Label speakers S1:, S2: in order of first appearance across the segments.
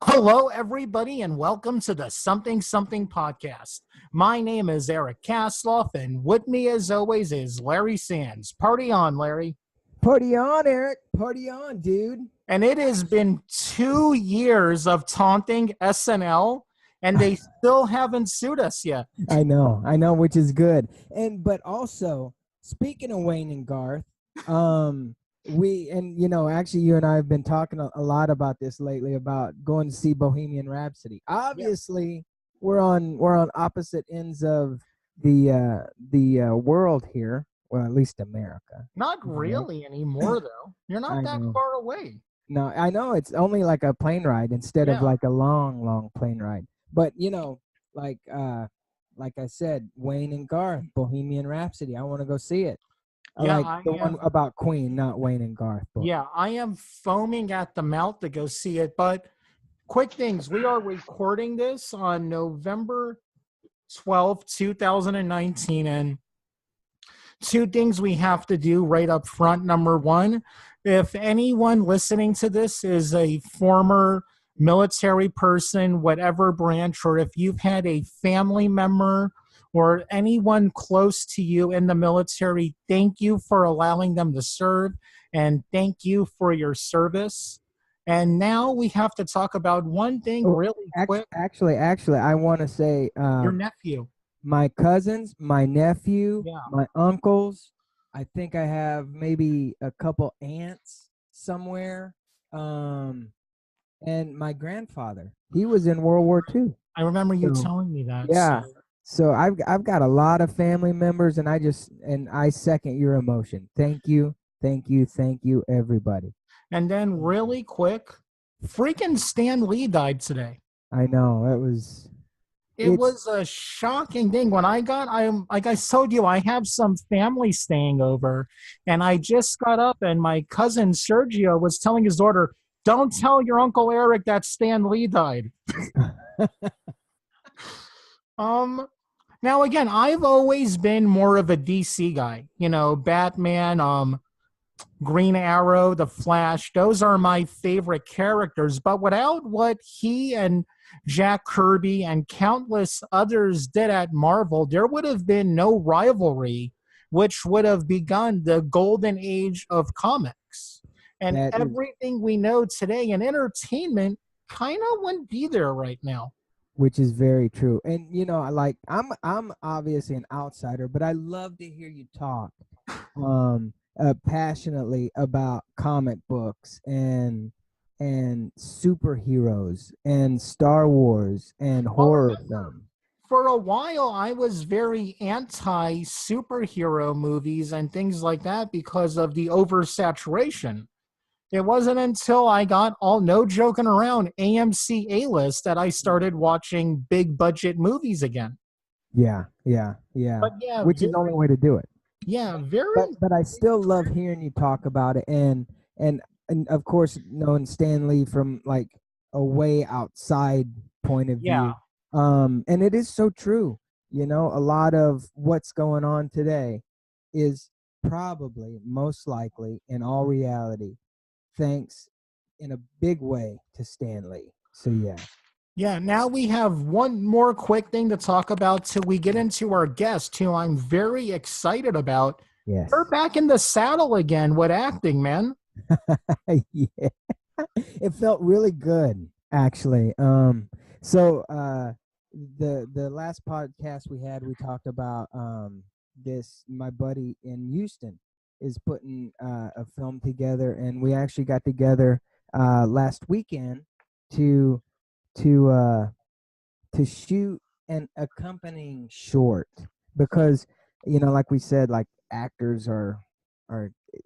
S1: Hello, everybody, and welcome to the Something Something podcast. My name is Eric Kasloff, and with me, as always, is Larry Sands. Party on, Larry.
S2: Party on, Eric. Party on, dude.
S1: And it has been 2 years of taunting SNL, and they still haven't sued us yet.
S2: I know, which is good. But also, speaking of Wayne and Garth, actually you and I have been talking a lot about this lately about going to see Bohemian Rhapsody.
S1: Yeah,
S2: Obviously, we're on opposite ends of the world here. Well, at least America.
S1: not
S2: You know,
S1: really anymore, though. You're not
S2: I
S1: that
S2: know.
S1: far away.
S2: No, I know it's only like a plane ride instead of
S1: Yeah,
S2: like a long, long plane ride. But like I said, Wayne and Garth, Bohemian Rhapsody. I want to go see it. I
S1: yeah,
S2: like
S1: I
S2: the one
S1: am.
S2: about Queen, not Wayne and Garth. But
S1: Yeah, I am foaming at the mouth to go see it. But quick things, we are recording this on November 12th, 2019. And two things we have to do right up front. Number one, if anyone listening to this is a former military person, whatever branch, or if you've had a family member or anyone close to you in the military, thank you for allowing them to serve and thank you for your service. And now we have to talk about one thing
S2: oh,
S1: really quick.
S2: actually, I want to say
S1: Your nephew.
S2: my cousins, my nephew,
S1: Yeah.
S2: my uncles. I think I have maybe a couple aunts somewhere. Um, and my grandfather. He was in World War II.
S1: I remember you
S2: So
S1: telling me that.
S2: yeah.
S1: So
S2: So I've got a lot of family members, and I second your emotion. Thank you, everybody.
S1: and then really quick, freaking Stan Lee died today.
S2: I know it was.
S1: It
S2: It's
S1: was a shocking thing. When I'm like I told you, I have some family staying over, and I just got up, and my cousin Sergio was telling his daughter, "Don't tell your uncle Eric that Stan Lee died." Um, Now again, I've always been more of a DC guy. Batman, Green Arrow, The Flash, those are my favorite characters. But without what he and Jack Kirby and countless others did at Marvel, there would have been no rivalry, which would have begun the golden age of comics. And
S2: that is
S1: everything we know today in entertainment kind of wouldn't be there right now.
S2: which is very true. And like I'm obviously an outsider, but I love to hear you talk passionately about comic books and superheroes and Star Wars and
S1: Well,
S2: horror
S1: remember,
S2: films.
S1: for a while I was very anti superhero movies and things like that because of the oversaturation. It wasn't until I got all no joking around AMC A list that I started watching big budget movies again.
S2: Yeah.
S1: But yeah,
S2: Which is the only way to do it.
S1: yeah, very.
S2: But I still love hearing you talk about it and and of course knowing Stan Lee from like a way outside point of
S1: Yeah,
S2: view. And it is so true. A lot of what's going on today is probably most likely in all reality thanks in a big way to Stan Lee. So yeah.
S1: yeah. Now we have one more quick thing to talk about till we get into our guest, who I'm very excited about. You're
S2: Yes.
S1: back in the saddle again with acting, man.
S2: Yeah. It felt really good actually. The last podcast we had, we talked about this my buddy in Houston is putting a film together, and we actually got together last weekend to to uh to shoot an accompanying short because like we said, like actors are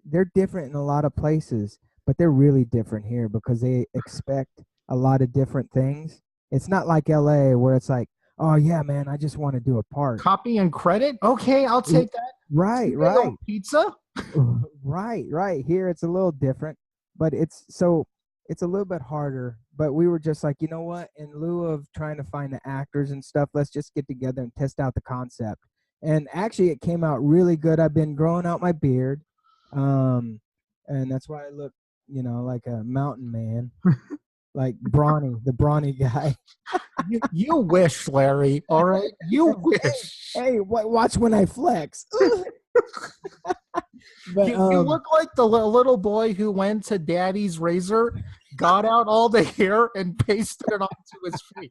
S2: they're different in a lot of places, but they're really different here because they expect a lot of different things. It's not like LA where it's like, oh yeah, man, I just want to do a part.
S1: Copy and credit. Okay, I'll
S2: R-
S1: take that.
S2: right,
S1: 2 day-old
S2: right.
S1: pizza.
S2: Right. Here it's a little different, but it's a little bit harder. But we were just like, you know what? In lieu of trying to find the actors and stuff, let's just get together and test out the concept. And actually, it came out really good. I've been growing out my beard, um, and that's why I look, like a mountain man. like brawny, the brawny guy.
S1: You wish, Larry. All right, you wish.
S2: Hey, watch when I flex. But
S1: You look like the little boy who went to Daddy's razor, got out all the hair, and pasted it onto his face.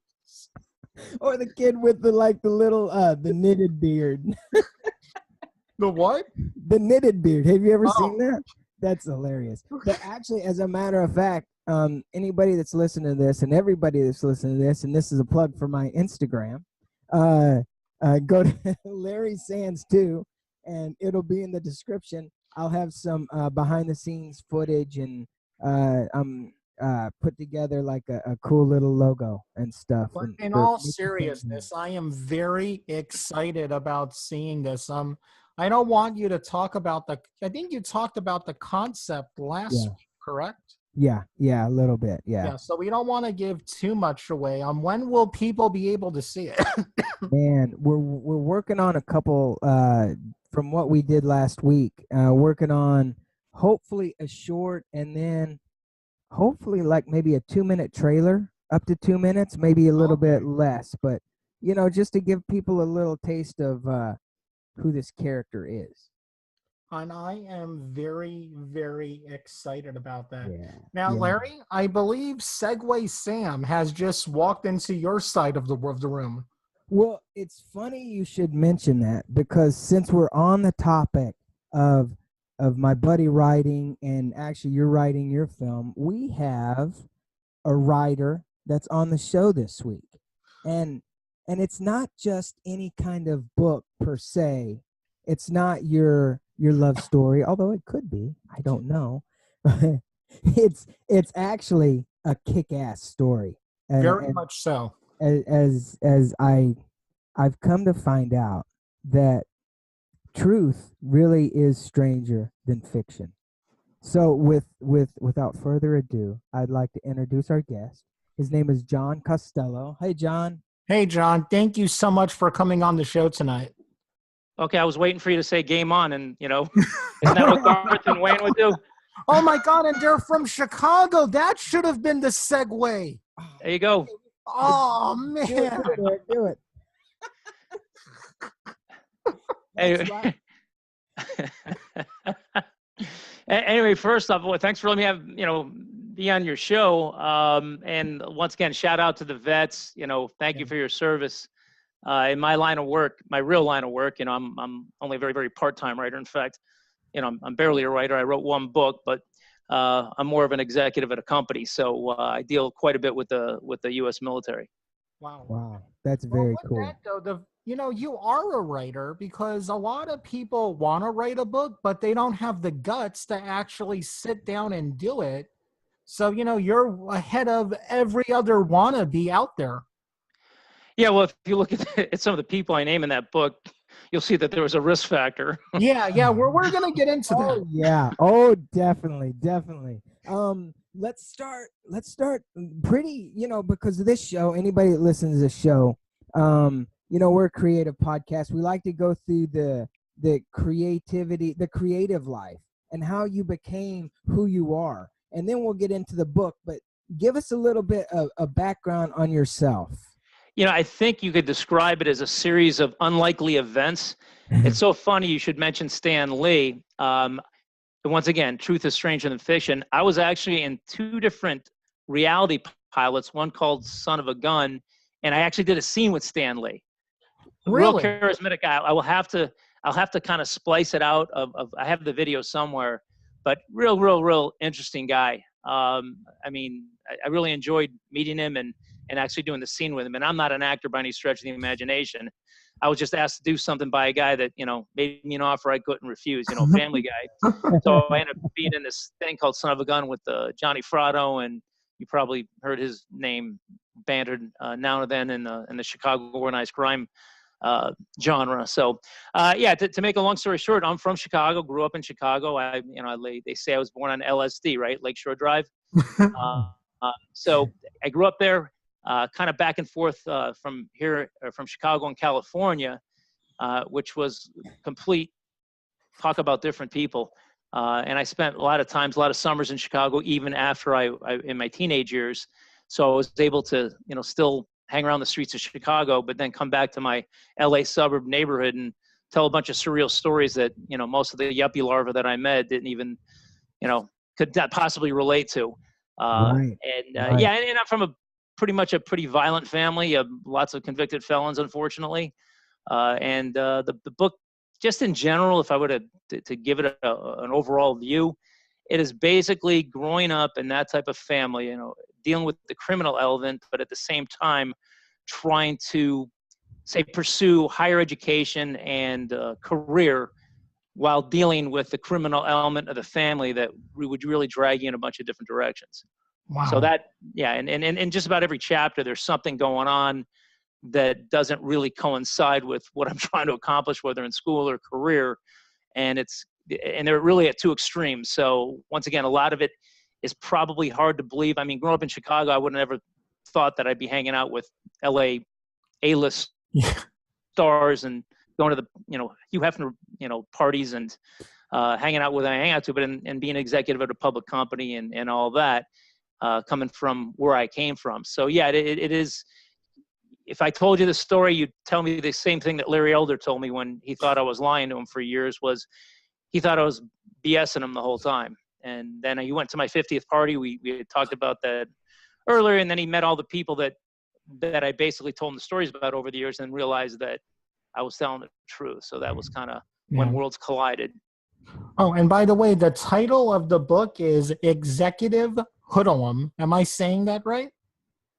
S2: or the kid with the little the knitted beard.
S1: The what?
S2: The knitted beard. Have you ever
S1: Oh.
S2: seen that? That's hilarious. But actually, as a matter of fact, anybody that's listening to this and everybody that's listening to this, and this is a plug for my Instagram, go to Larry Sands 2, and it'll be in the description. I'll have some behind the scenes footage, and I'm put together like a cool little logo and stuff.
S1: But
S2: And
S1: in
S2: for
S1: all
S2: making
S1: seriousness, I am very excited about seeing this. I don't want you to talk about I think you talked about the concept last week, correct?
S2: yeah, a little bit, yeah.
S1: Yeah, so we don't want to give too much away. When will people be able to see it?
S2: Man, we're working on a couple from what we did last week. Working on hopefully a short, and then hopefully like maybe a 2-minute trailer, up to 2 minutes, maybe a little bit less, but just to give people a little taste of who this character is.
S1: And I am very, very excited about that.
S2: Yeah.
S1: Now,
S2: yeah.
S1: Larry, I believe Segway Sam has just walked into your side of the room.
S2: Well, it's funny you should mention that, because since we're on the topic of my buddy writing, and actually you're writing your film, we have a writer that's on the show this week. And it's not just any kind of book per se. It's not your love story, although it could be. I don't know. it's actually a kick-ass story.
S1: Very much so.
S2: As I've come to find out that truth really is stranger than fiction. So without further ado, I'd like to introduce our guest. His name is John Costello. Hey, John.
S1: Hey, John. Thank you so much for coming on the show tonight.
S3: Okay, I was waiting for you to say game on, and isn't that what Garth and Wayne would do?
S1: Oh my God, and they're from Chicago. That should have been the segue.
S3: There you go.
S1: Oh man.
S2: Do it.
S3: Anyway, anyway, first off, well, thanks for letting me have be on your show. And once again, shout out to the vets. Thank you for your service. In my line of work, my real line of work, I'm only a very, very part-time writer. In fact, I'm barely a writer. I wrote one book, but I'm more of an executive at a company. So I deal quite a bit with the U.S. military.
S2: Wow, that's very cool.
S1: That, though, you are a writer, because a lot of people want to write a book, but they don't have the guts to actually sit down and do it. So, you're ahead of every other wannabe out there.
S3: Yeah, well, if you look at some of the people I name in that book, you'll see that there was a risk factor.
S1: Yeah, we're going to get into that.
S2: Yeah. Definitely. Let's start pretty, because of this show, anybody that listens to this show, we're a creative podcast. We like to go through the creativity, the creative life, and how you became who you are. And then we'll get into the book, but give us a little bit of a background on yourself.
S3: I think you could describe it as a series of unlikely events. It's so funny you should mention Stan Lee. Once again, truth is stranger than fiction. I was actually in 2 different reality pilots, one called Son of a Gun, and I actually did a scene with Stan Lee.
S1: Really?
S3: Real charismatic guy. I'll have to kind of splice it out I have the video somewhere, but real interesting guy. I really enjoyed meeting him and actually doing the scene with him. And I'm not an actor by any stretch of the imagination. I was just asked to do something by a guy that, made me an offer I couldn't refuse, Family Guy. So I ended up being in this thing called Son of a Gun with Johnny Fratto, and you probably heard his name bantered now and then in the Chicago organized crime genre. So, to make a long story short, I'm from Chicago, grew up in Chicago. They say I was born on LSD, right? Lakeshore Drive. So I grew up there. Kind of back and forth from Chicago and California, which was complete talk about different people. And I spent a lot of summers in Chicago, even after I in my teenage years. So I was able to, still hang around the streets of Chicago, but then come back to my LA suburb neighborhood and tell a bunch of surreal stories that, most of the yuppie larvae that I met didn't even, could not possibly relate to.
S2: Right.
S3: Yeah, and I'm from pretty much a pretty violent family, lots of convicted felons, unfortunately. The book, just in general, if I were to give it an overall view, it is basically growing up in that type of family, dealing with the criminal element, but at the same time trying to, say, pursue higher education and career while dealing with the criminal element of the family that would really drag you in a bunch of different directions.
S1: Wow.
S3: So that, yeah, and just about every chapter, there's something going on that doesn't really coincide with what I'm trying to accomplish, whether in school or career. And they're really at two extremes. So once again, a lot of it is probably hard to believe. I mean, growing up in Chicago, I would have never thought that I'd be hanging out with LA A-list stars and going to the, Hugh Hefner, parties and hanging out with I hang out to, but and being executive at a public company and all that, coming from where I came from. So yeah, it is. If I told you the story, you'd tell me the same thing that Larry Elder told me when he thought I was lying to him for years, was he thought I was BSing him the whole time. And then he went to my 50th party. We had talked about that earlier, and then he met all the people that I basically told him the stories about over the years, and realized that I was telling the truth. So that was kind of when worlds collided.
S1: Oh, and by the way, the title of the book is Executive Hoodlum. Am I saying that right?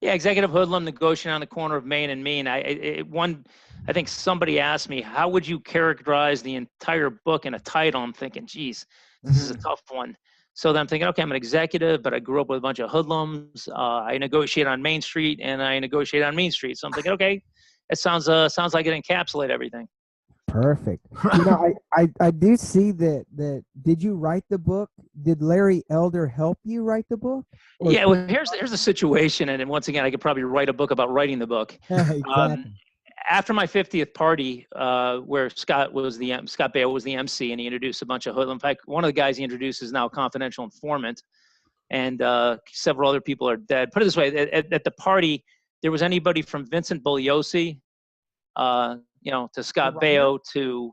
S3: Yeah, Executive Hoodlum, Negotiating on the Corner of Main and Mean. I think somebody asked me, how would you characterize the entire book in a title? I'm thinking, geez, this is a tough one. So then I'm thinking, okay, I'm an executive, but I grew up with a bunch of hoodlums. I negotiate on Main Street, and I negotiate on Main Street. So I'm thinking, okay, it sounds like it encapsulates everything.
S2: Perfect. I do see that. Did you write the book? Did Larry Elder help you write the book?
S3: Yeah, well, here's the situation, and once again, I could probably write a book about writing the book.
S2: Exactly.
S3: After my 50th party, where Scott Baio was the MC, and he introduced a bunch of hoodlums. In fact, one of the guys he introduced is now a confidential informant, and several other people are dead. Put it this way: at the party, there was anybody from Vincent Bugliosi, to Scott Baio, to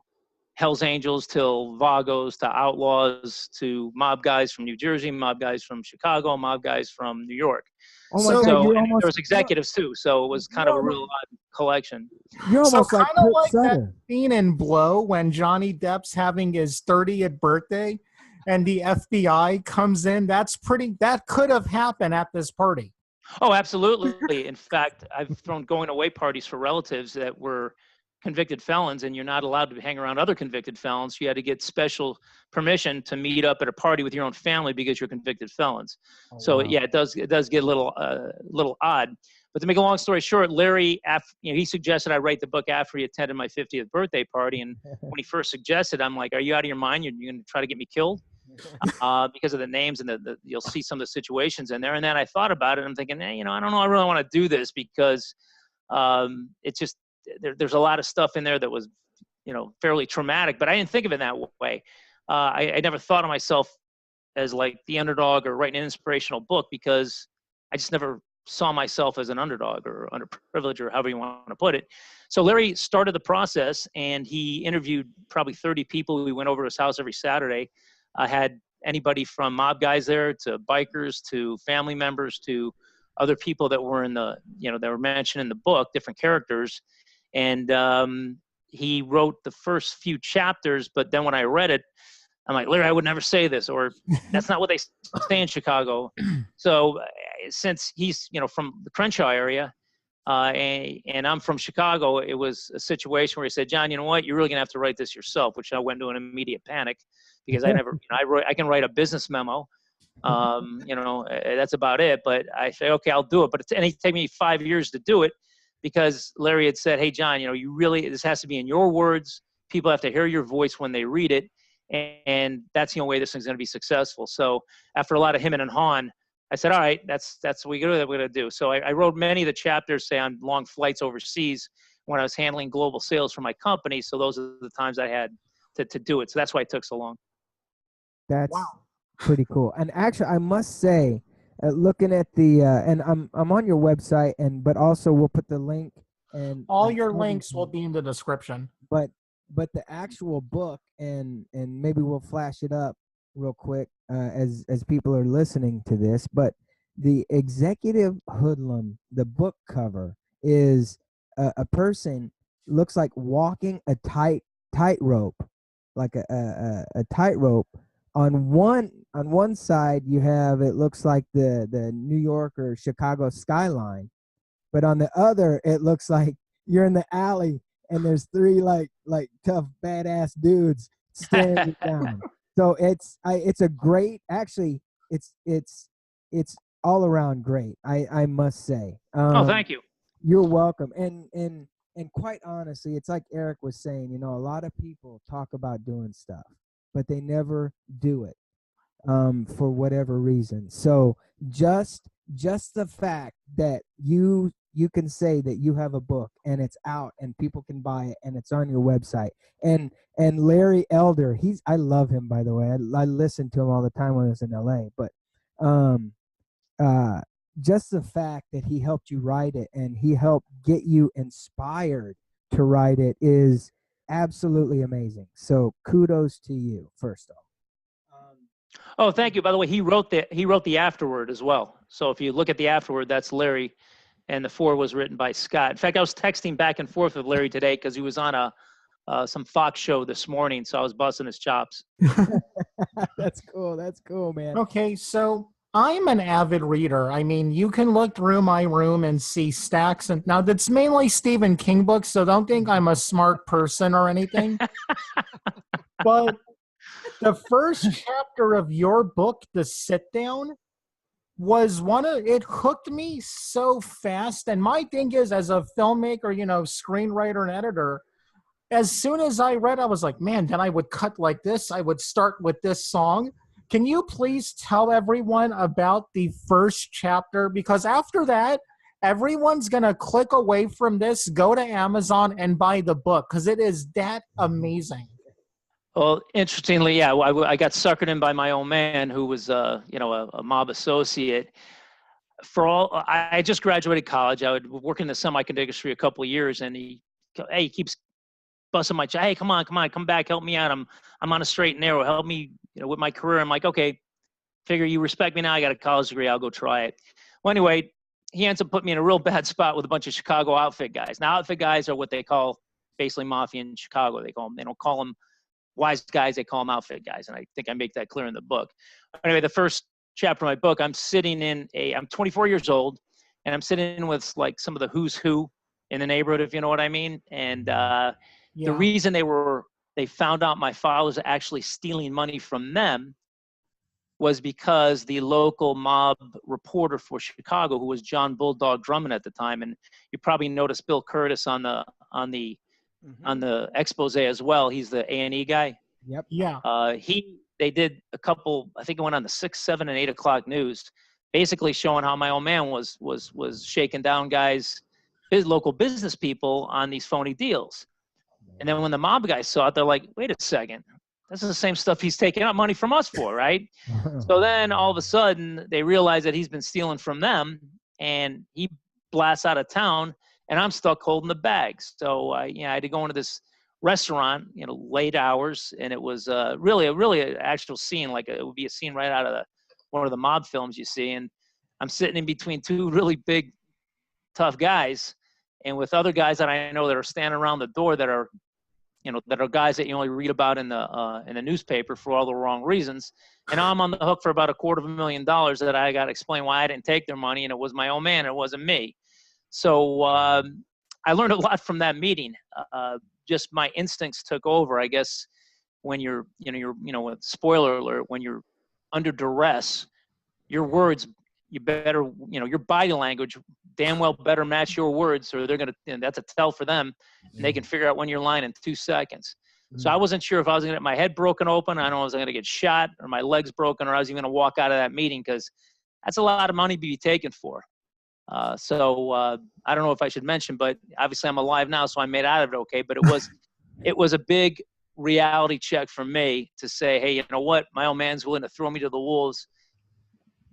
S3: Hell's Angels, till Vagos, to Outlaws, to mob guys from New Jersey, mob guys from Chicago, mob guys from New York.
S2: Oh my God,
S3: there was executives too, so it was kind of a real odd collection.
S2: You're almost
S1: so
S2: like
S1: kind of like
S2: Sutter.
S1: that scene in Blow when Johnny Depp's having his 30th birthday and the FBI comes in. That could have happened at this party.
S3: Oh, absolutely. In fact, I've thrown going away parties for relatives that were convicted felons, and you're not allowed to hang around other convicted felons. You had to get special permission to meet up at a party with your own family because you're convicted felons.
S2: Oh,
S3: So
S2: wow.
S3: yeah, it does get a little odd. But to make a long story short, Larry, he suggested I write the book after he attended my 50th birthday party. And when he first suggested, I'm like, "Are you out of your mind? You're going to try to get me killed?" Because of the names and you'll see some of the situations in there. And then I thought about it. And I'm thinking, I don't know, I really want to do this because it's just there's a lot of stuff in there that was, fairly traumatic. But I didn't think of it that way. I never thought of myself as like the underdog or writing an inspirational book because I just never saw myself as an underdog or underprivileged or however you want to put it. So Larry started the process and he interviewed probably 30 people. We went over to his house every Saturday. I had anybody from mob guys there to bikers to family members to other people that were in the, that were mentioned in the book, different characters. And he wrote the first few chapters, but then when I read it, I'm like, Larry, I would never say this, or that's not what they say in Chicago. So since he's, from the Crenshaw area, and I'm from Chicago, it was a situation where he said, John, you know what? You're really going to have to write this yourself, which I went into an immediate panic because I never, I can write a business memo. That's about it. But I say, okay, I'll do it. But it took me 5 years to do it because Larry had said, hey, John, this has to be in your words. People have to hear your voice when they read it. And that's the only way this thing's going to be successful. So after a lot of him and hawing, I said, all right, that's what we're going to do. So I wrote many of the chapters, say, on long flights overseas when I was handling global sales for my company. So those are the times I had to do it. So that's why it took so long.
S2: That's pretty cool. And actually, I must say, looking at the and I'm on your website, but also we'll put the link and
S1: All your links will
S2: everything.
S1: be in the description.
S2: But the actual book, and maybe we'll flash it up real quick as people are listening to this. But the Executive Hoodlum, the book cover is a person looks like walking a tightrope, like a tightrope. On one side, you have, it looks like the New York or Chicago skyline, but on the other, it looks like you're in the alley and there's three like tough badass dudes staring you down. So it's a great, actually it's all around great. I must say.
S3: Oh, thank you.
S2: You're welcome. And quite honestly, it's like Eric was saying, a lot of people talk about doing stuff, but they never do it for whatever reason. So just the fact that you can say that you have a book and it's out and people can buy it and it's on your website. And Larry Elder, I love him, by the way. I listen to him all the time when I was in LA. But just the fact that he helped you write it and he helped get you inspired to write it is absolutely amazing. So kudos to you, first off.
S3: Oh, thank you. By the way, he wrote the afterword as well. So if you look at the afterword, that's Larry, and the foreword was written by Scott. In fact, I was texting back and forth with Larry today because he was on some Fox show this morning, so I was busting his chops.
S2: That's cool. That's cool, man.
S1: Okay, so I'm an avid reader. I mean, you can look through my room and see stacks. And now that's mainly Stephen King books, so don't think I'm a smart person or anything. But the first chapter of your book, The Sit Down, was it hooked me so fast. And my thing is, as a filmmaker, screenwriter and editor, as soon as I read, I was like, man, then I would cut like this. I would start with this song. Can you please tell everyone about the first chapter? Because after that, everyone's going to click away from this, go to Amazon and buy the book because it is that amazing.
S3: Well, interestingly, yeah, I got suckered in by my own man who was, a mob associate. I just graduated college. I would work in the semiconductor industry a couple of years, and he keeps busting my hey, come back, help me out. I'm on a straight and narrow. Help me, with my career. I'm like, okay, figure you respect me now. I got a college degree. I'll go try it. Well, anyway, he ends up putting me in a real bad spot with a bunch of Chicago outfit guys. Now, outfit guys are what they call basically mafia in Chicago. They don't call them wise guys, they call them outfit guys. And I think I make that clear in the book. Anyway, the first chapter of my book, I'm 24 years old, and I'm sitting with like some of the who's who in the neighborhood, if you know what I mean. And the reason they found out my father was actually stealing money from them was because the local mob reporter for Chicago, who was John Bulldog Drummond at the time, and you probably noticed Bill Curtis on the expose as well. He's the A&E guy.
S2: Yep.
S1: Yeah.
S3: They did a couple, I think it went on the 6, 7, and 8 o'clock news, basically showing how my old man was shaking down guys, his local business people on these phony deals. And then when the mob guys saw it, they're like, wait a second, this is the same stuff he's taking out money from us for, right? So then all of a sudden they realize that he's been stealing from them, and he blasts out of town, and I'm stuck holding the bags. So I had to go into this restaurant, late hours, and it was really an actual scene, like it would be a scene right out of one of the mob films you see. And I'm sitting in between two really big, tough guys, and with other guys that I know that are standing around the door that are guys that you only read about in the newspaper for all the wrong reasons. And now I'm on the hook for about $250,000 that I got to explain why I didn't take their money, and it was my own man, it wasn't me. So I learned a lot from that meeting. Just my instincts took over, I guess. When you're spoiler alert, when you're under duress, your words, you better, your body language damn well better match your words, or they're gonna. That's a tell for them, and they can figure out when you're lying in 2 seconds. So I wasn't sure if I was gonna get my head broken open. I don't know if I was gonna get shot, or my legs broken, or I was even gonna walk out of that meeting, because that's a lot of money to be taken for. So I don't know if I should mention, but obviously I'm alive now, so I made out of it okay. But it was a big reality check for me to say, hey, you know what? My old man's willing to throw me to the wolves.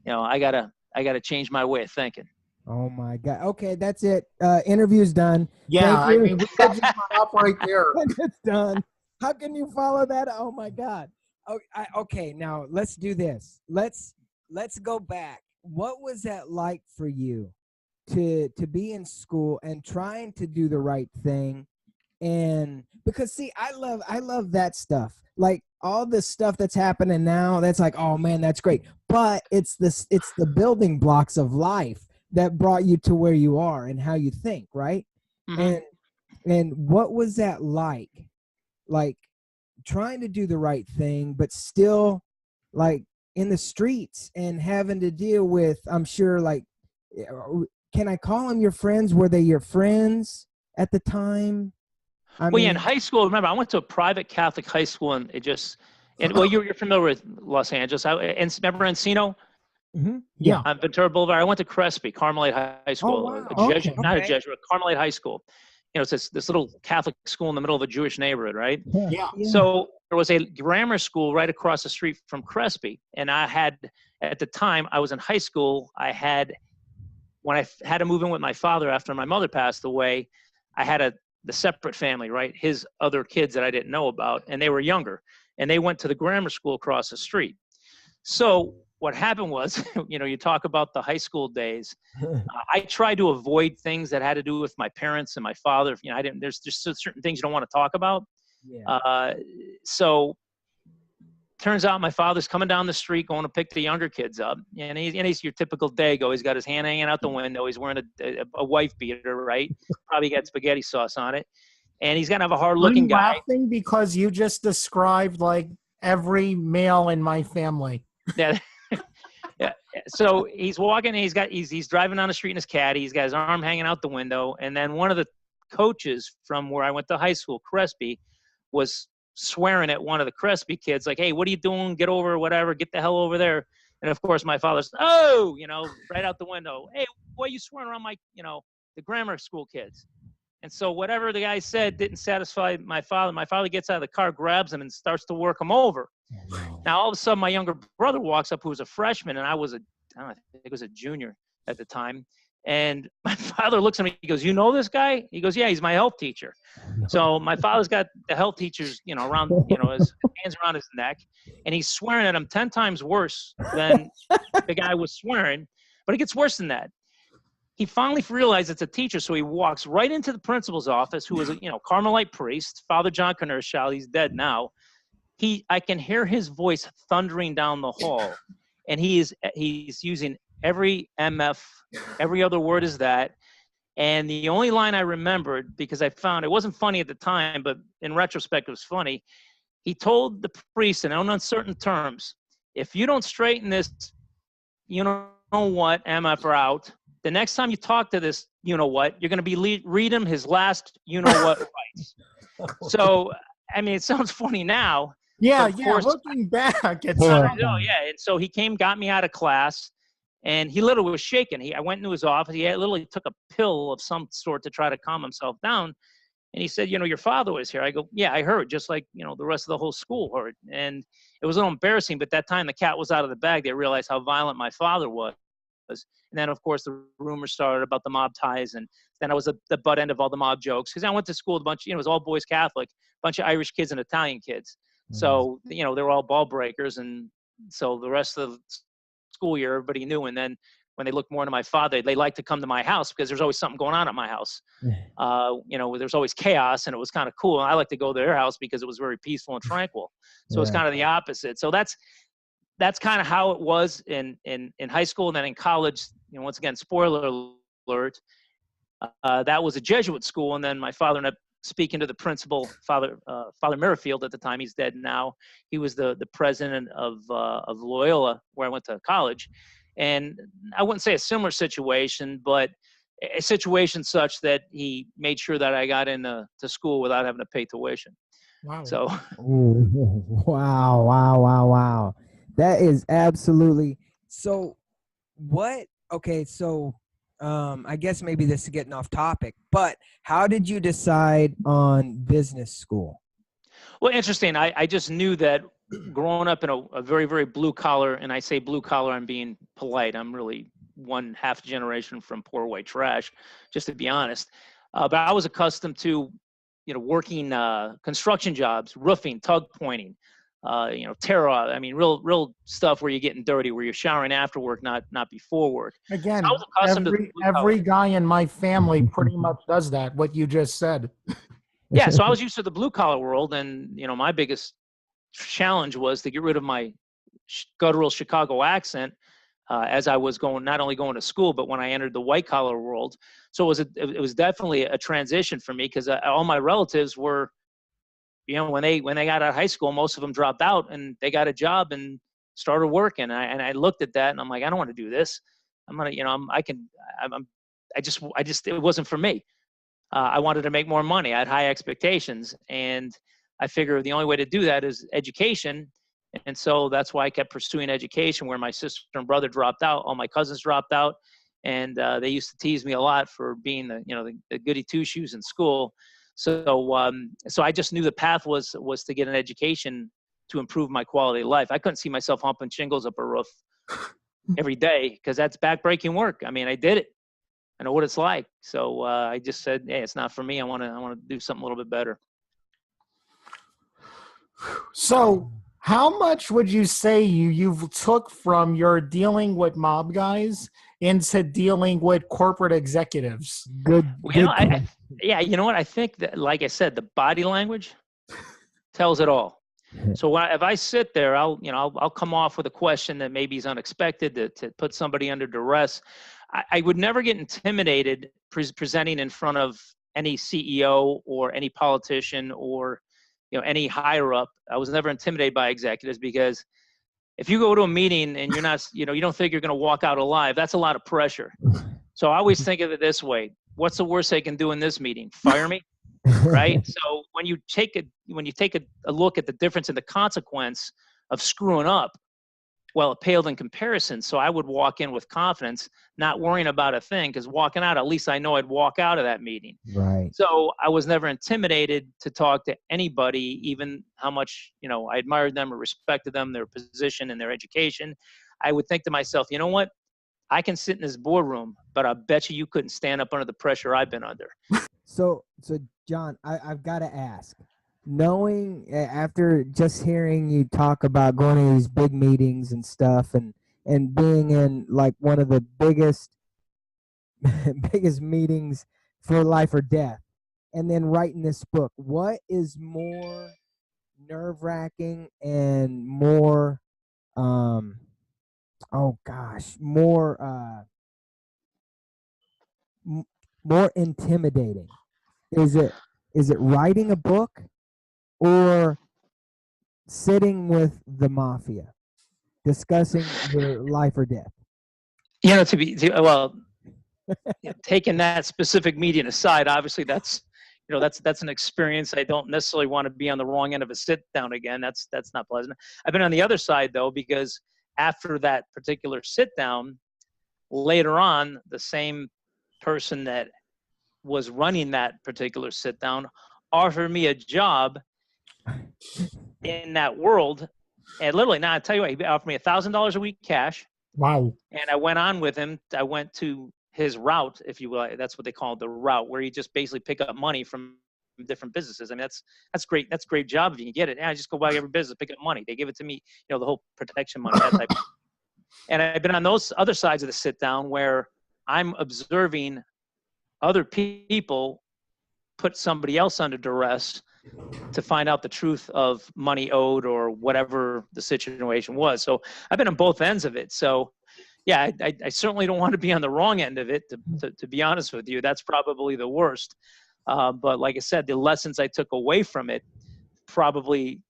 S3: I gotta I got to change my way of thinking.
S2: Oh my God. Okay, that's it. Interview's done.
S1: Yeah,
S2: Thank
S1: I
S2: you.
S1: mean, we could just stop right there.
S2: It's done. How can you follow that? Oh my God. Okay, now let's do this. Let's go back. What was that like for you to be in school and trying to do the right thing? And because see, I love that stuff. Like all this stuff that's happening now, that's like, oh man, that's great. But it's the building blocks of life that brought you to where you are and how you think, right?
S3: Mm-hmm.
S2: And what was that like? Like trying to do the right thing, but still like in the streets and having to deal with, I'm sure, like, can I call them your friends? Were they your friends at the time?
S3: Well, yeah, in high school, remember, I went to a private Catholic high school, and well, you're familiar with Los Angeles. Remember Encino?
S2: Mm-hmm.
S1: Yeah.
S3: On Ventura Boulevard. I went to Crespi, Carmelite High School.
S2: wow.
S3: A Jesuit,
S2: Okay.
S3: not a Jesuit, Carmelite High School. You know, it's this little Catholic school in the middle of a Jewish neighborhood, right?
S1: Yeah.
S3: So there was a grammar school right across the street from Crespi. And I had, at the time, I was in high school. When I had to move in with my father after my mother passed away, I had the separate family, right? His other kids that I didn't know about, and they were younger. And they went to the grammar school across the street. So what happened was, you know, you talk about the high school days. I tried to avoid things that had to do with my parents and my father. You know, there's just certain things you don't want to talk about.
S2: Yeah.
S3: So turns out my father's coming down the street going to pick the younger kids up. And he's your typical dago. He's got his hand hanging out the window. He's wearing a wife beater, right? Probably got spaghetti sauce on it. And he's going to have a hard-looking guy.
S1: I'm laughing because you just described like every male in my family.
S3: Yeah. Yeah. So he's walking, and he's driving down the street in his caddy. He's got his arm hanging out the window. And then one of the coaches from where I went to high school, Crespi, was swearing at one of the Crespi kids, like, hey, what are you doing? Get over, whatever, get the hell over there. And of course my father's, oh, you know, right out the window. Hey, why are you swearing around the grammar school kids? And so whatever the guy said didn't satisfy my father. My father gets out of the car, grabs him, and starts to work him over. Now, all of a sudden, my younger brother walks up, who was a freshman, and I think it was a junior at the time. And my father looks at me, he goes, you know this guy? He goes, yeah, he's my health teacher. So my father's got the health teachers, you know, around, you know, his hands around his neck, and he's swearing at him 10 times worse than the guy was swearing. But it gets worse than that. He finally realized it's a teacher, so he walks right into the principal's office, who was a, you know, Carmelite priest, Father John Costello. He's dead now. I can hear his voice thundering down the hall, and he's using every MF, every other word is that. And the only line I remembered, because I found it wasn't funny at the time, but in retrospect it was funny. He told the priest in uncertain terms, if you don't straighten this, you know what, MF out. The next time you talk to this, you know what, you're going to be read him his last, you know what, rights. So, I mean, it sounds funny now.
S1: Yeah, course, looking back, it's
S3: yeah. And so he got me out of class, and he literally was shaking. I went into his office. He literally took a pill of some sort to try to calm himself down. And he said, you know, your father was here. I go, yeah, I heard, just like, you know, the rest of the whole school heard. And it was a little embarrassing, but that time the cat was out of the bag. They realized how violent my father was. And then, of course, the rumors started about the mob ties. And then I was the butt end of all the mob jokes. Because I went to school with a bunch, you know, it was all boys Catholic, a bunch of Irish kids and Italian kids. So, you know, they were all ball breakers. And so the rest of the school year, everybody knew. And then when they looked more into my father, they liked to come to my house because there's always something going on at my house. You know, there's always chaos, and it was kind of cool. And I like to go to their house because it was very peaceful and tranquil. So it's kind of the opposite. So that's kind of how it was in high school. And then in college, you know, once again, spoiler alert, that was a Jesuit school. And then my father ended up speaking to the principal, Father Merrifield at the time. He's dead now. He was the president of Loyola, where I went to college. And I wouldn't say a similar situation, but a situation such that he made sure that I got into school without having to pay tuition.
S1: Wow.
S3: So.
S2: Wow. That is absolutely. So what, okay, so I guess maybe this is getting off topic, but how did you decide on business school?
S3: Well, interesting. I just knew that growing up in a very, very blue collar, and I say blue collar, I'm being polite. I'm really one half generation from poor white trash, just to be honest. But I was accustomed to, working construction jobs, roofing, tug pointing, tear off. I mean, real stuff where you're getting dirty, where you're showering after work, not before work. So I
S1: Again,
S3: was accustomed to
S1: every guy in my family pretty much does that, what you just said.
S3: Yeah, so I was used to the blue collar world, and my biggest challenge was to get rid of my guttural Chicago accent as I was not only going to school, but when I entered the white collar world. So it was definitely a transition for me, because all my relatives were, when they got out of high school, most of them dropped out and they got a job and started working. I looked at that and I'm like, I don't want to do this. I'm gonna, I just it wasn't for me. I wanted to make more money. I had high expectations, and I figured the only way to do that is education. And so that's why I kept pursuing education, where my sister and brother dropped out. All my cousins dropped out, and they used to tease me a lot for being the goody two shoes in school. So I just knew the path was to get an education to improve my quality of life. I couldn't see myself humping shingles up a roof every day, because that's backbreaking work. I mean, I did it. I know what it's like. So I just said, hey, it's not for me. I want to do something a little bit better.
S1: So how much would you say you've took from your dealing with mob guys into dealing with corporate executives?
S2: Good.
S3: Well,
S2: Good
S3: you know what? I think that, like I said, the body language tells it all. So if I sit there, I'll come off with a question that maybe is unexpected to put somebody under duress. I would never get intimidated presenting in front of any CEO or any politician or any higher up. I was never intimidated by executives, because if you go to a meeting and you're not, you don't think you're going to walk out alive, that's a lot of pressure. So I always think of it this way: what's the worst they can do in this meeting? Fire me, right? So when you take a look at the difference in the consequence of screwing up, well, it paled in comparison. So I would walk in with confidence, not worrying about a thing, because walking out, at least I know I'd walk out of that meeting.
S2: Right.
S3: So I was never intimidated to talk to anybody, even how much, I admired them or respected them, their position and their education. I would think to myself, you know what? I can sit in this boardroom, but I bet you couldn't stand up under the pressure I've been under.
S2: So John, I've got to ask, knowing after just hearing you talk about going to these big meetings and stuff, and being in like one of the biggest biggest meetings for life or death, and then writing this book, what is more nerve-wracking and more more intimidating? Is it writing a book, or sitting with the mafia discussing your life or death?
S3: Taking that specific meeting aside, obviously that's an experience. I don't necessarily want to be on the wrong end of a sit down again. That's not pleasant. I've been on the other side though, because after that particular sit down, later on, the same person that was running that particular sit down offered me a job in that world. And literally, now I tell you what, he offered me $1,000 a week cash.
S1: Wow.
S3: And I went on with him. I went to his route, if you will. That's what they call it, the route, where you just basically pick up money from different businesses. I mean, that's great. That's a great job if you can get it. And I just go by every business, pick up money. They give it to me, the whole protection money, that type of. And I've been on those other sides of the sit down where I'm observing other people put somebody else under duress to find out the truth of money owed or whatever the situation was. So I've been on both ends of it. So yeah, I certainly don't want to be on the wrong end of it, to be honest with you. That's probably the worst. But like I said, the lessons I took away from it certainly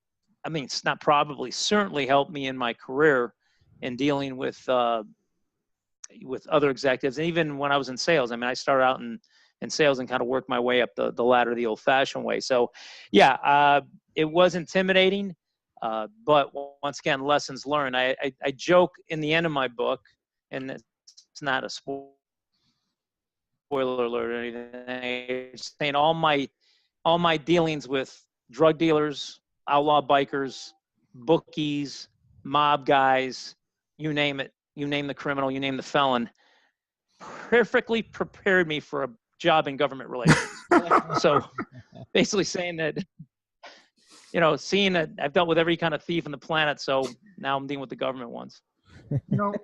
S3: helped me in my career in dealing with other executives. And even when I was in sales, I mean, I started out in sales and kind of worked my way up the ladder the old-fashioned way. So yeah, it was intimidating, but once again, lessons learned. I joke in the end of my book, and it's not a spoiler alert or anything, it's saying all my dealings with drug dealers, outlaw bikers, bookies, mob guys, you name it, you name the criminal, you name the felon, perfectly prepared me for a job in government relations. So basically saying that, seeing that I've dealt with every kind of thief on the planet, so now I'm dealing with the government ones.
S1: You know,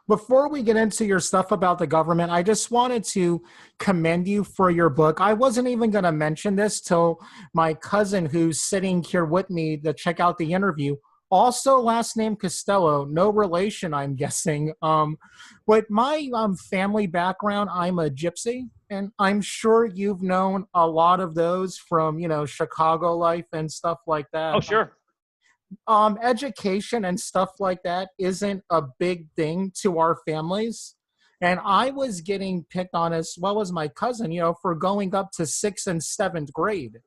S1: before we get into your stuff about the government, I just wanted to commend you for your book. I wasn't even going to mention this till my cousin, who's sitting here with me to check out the interview, also last name Costello, no relation, I'm guessing. With my family background, I'm a gypsy, and I'm sure you've known a lot of those from, Chicago life and stuff like that.
S3: Oh, sure.
S1: Education and stuff like that isn't a big thing to our families. And I was getting picked on as well as my cousin, for going up to 6th and 7th grade.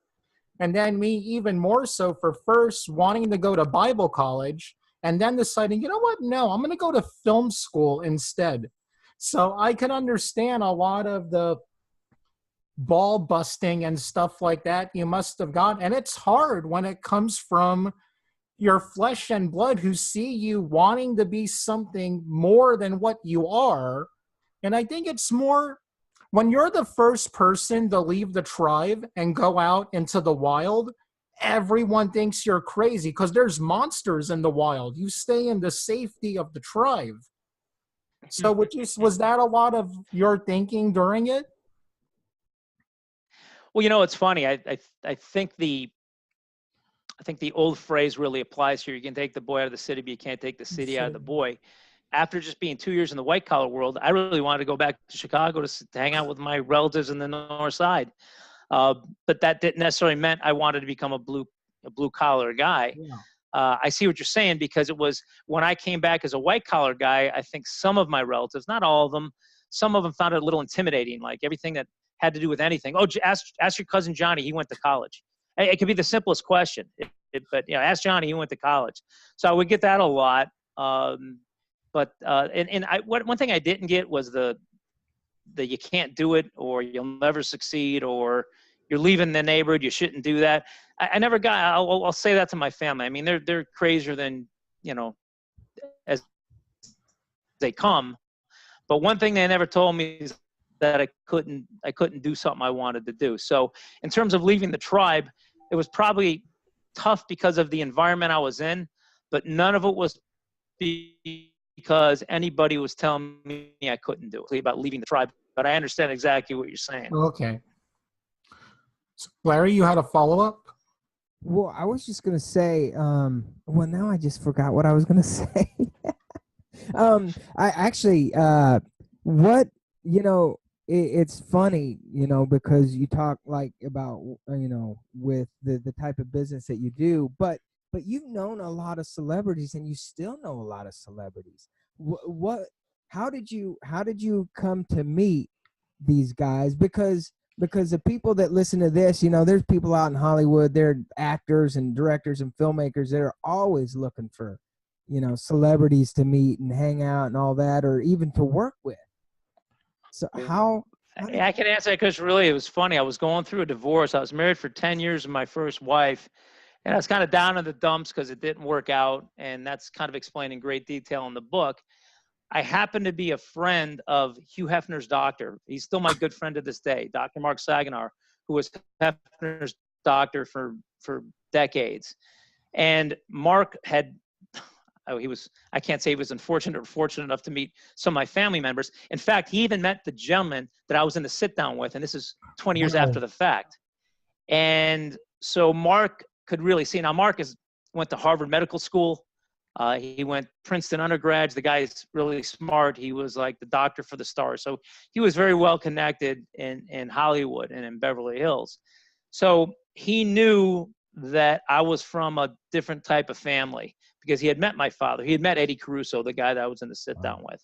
S1: And then me even more so for first wanting to go to Bible college and then deciding, you know what? No, I'm going to go to film school instead. So I can understand a lot of the ball busting and stuff like that you must have got. And it's hard when it comes from your flesh and blood who see you wanting to be something more than what you are. And I think it's more when you're the first person to leave the tribe and go out into the wild, everyone thinks you're crazy because there's monsters in the wild. You stay in the safety of the tribe. So was that a lot of your thinking during it?
S3: Well, it's funny. I think the old phrase really applies here. You can take the boy out of the city, but you can't take the city out of the boy. After just being 2 years in the white collar world, I really wanted to go back to Chicago to hang out with my relatives in the North Side. But that didn't necessarily meant I wanted to become a blue collar guy.
S1: Yeah.
S3: I see what you're saying, because it was when I came back as a white collar guy, I think some of my relatives, not all of them, some of them found it a little intimidating, like everything that had to do with anything. Oh, ask your cousin Johnny, he went to college. It could be the simplest question, but ask Johnny, he went to college. So I would get that a lot. One thing I didn't get was the you can't do it, or you'll never succeed, or you're leaving the neighborhood, you shouldn't do that. I never got. I'll say that to my family. I mean, they're crazier than as they come. But one thing they never told me is that I couldn't do something I wanted to do. So in terms of leaving the tribe, it was probably tough because of the environment I was in, but none of it was because anybody was telling me I couldn't do it. About leaving the tribe, but I understand exactly what you're saying.
S1: Okay. So, Larry, you had a follow-up?
S2: Well, I was just going to say, well, now I just forgot what I was going to say. I actually, it's funny, because you talk like about, with the type of business that you do, but you've known a lot of celebrities, and you still know a lot of celebrities. How did you come to meet these guys? Because the people that listen to this, there's people out in Hollywood, they're actors and directors and filmmakers that are always looking for, celebrities to meet and hang out and all that, or even to work with. So I
S3: can answer that, because really it was funny. I was going through a divorce. I was married for 10 years with my first wife, and I was kind of down in the dumps because it didn't work out. And that's kind of explained in great detail in the book. I happened to be a friend of Hugh Hefner's doctor. He's still my good friend to this day, Dr. Mark Saginaw, who was Hefner's doctor for decades. And Mark had, I can't say he was unfortunate or fortunate enough to meet some of my family members. In fact, he even met the gentleman that I was in the sit down with, and this is 20 years after the fact. And so Mark could really see. Now, Mark went to Harvard Medical School. He went Princeton undergrads. The guy's really smart. He was like the doctor for the stars. So he was very well connected in Hollywood and in Beverly Hills. So he knew that I was from a different type of family because he had met my father. He had met Eddie Caruso, the guy that I was in the sit down with.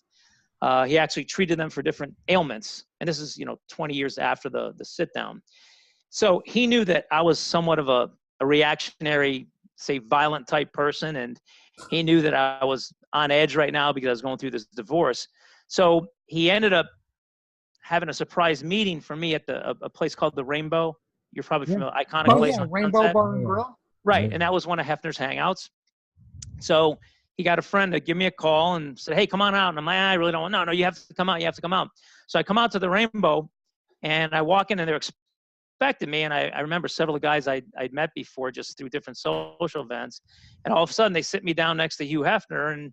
S3: He actually treated them for different ailments. And this is, 20 years after the sit down. So he knew that I was somewhat of a reactionary, say, violent type person. And he knew that I was on edge right now because I was going through this divorce. So he ended up having a surprise meeting for me at a place called the Rainbow. You're probably familiar, iconic place.
S1: Yeah, Rainbow Bar and Grill.
S3: Right, and that was one of Hefner's hangouts. So he got a friend to give me a call and said, hey, come on out. And I'm like, I really don't want, no, you have to come out. You have to come out. So I come out to the Rainbow and I walk in and they're expecting me. And I remember several of the guys I'd met before just through different social events. And all of a sudden they sit me down next to Hugh Hefner. And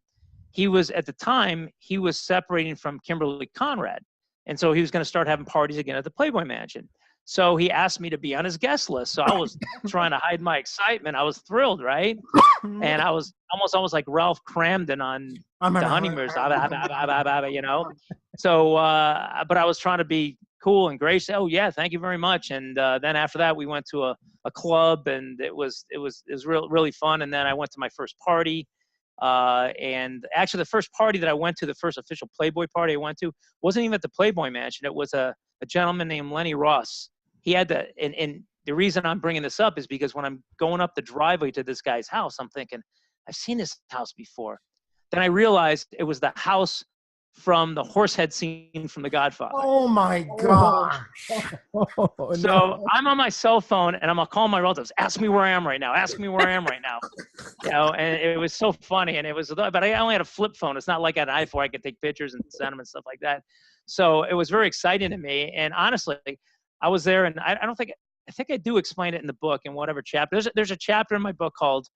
S3: he was, at the time, he was separating from Kimberly Conrad. And so he was going to start having parties again at the Playboy Mansion. So he asked me to be on his guest list. So I was trying to hide my excitement. I was thrilled, right? And I was almost like Ralph Cramden on the Honeymooners, you know? So, but I was trying to be cool and gracious. Oh yeah, thank you very much. And then after that, we went to a club, and it was really fun. And then I went to my first party. And actually the first party that I went to, the first official Playboy party I went to, wasn't even at the Playboy Mansion. It was a gentleman named Lenny Ross. He had and the reason I'm bringing this up is because when I'm going up the driveway to this guy's house, I'm thinking, I've seen this house before. Then I realized it was the house from the horsehead scene from The Godfather.
S1: Oh my gosh.
S3: So I'm on my cell phone and I'm calling my relatives, ask me where I am right now. Ask me where I am right now. You know, and it was so funny. And it was, but I only had a flip phone. It's not like I had an iPhone. I could take pictures and send them and stuff like that. So it was very exciting to me. And honestly, I was there, and I think I do explain it in the book in whatever chapter. There's a chapter in my book called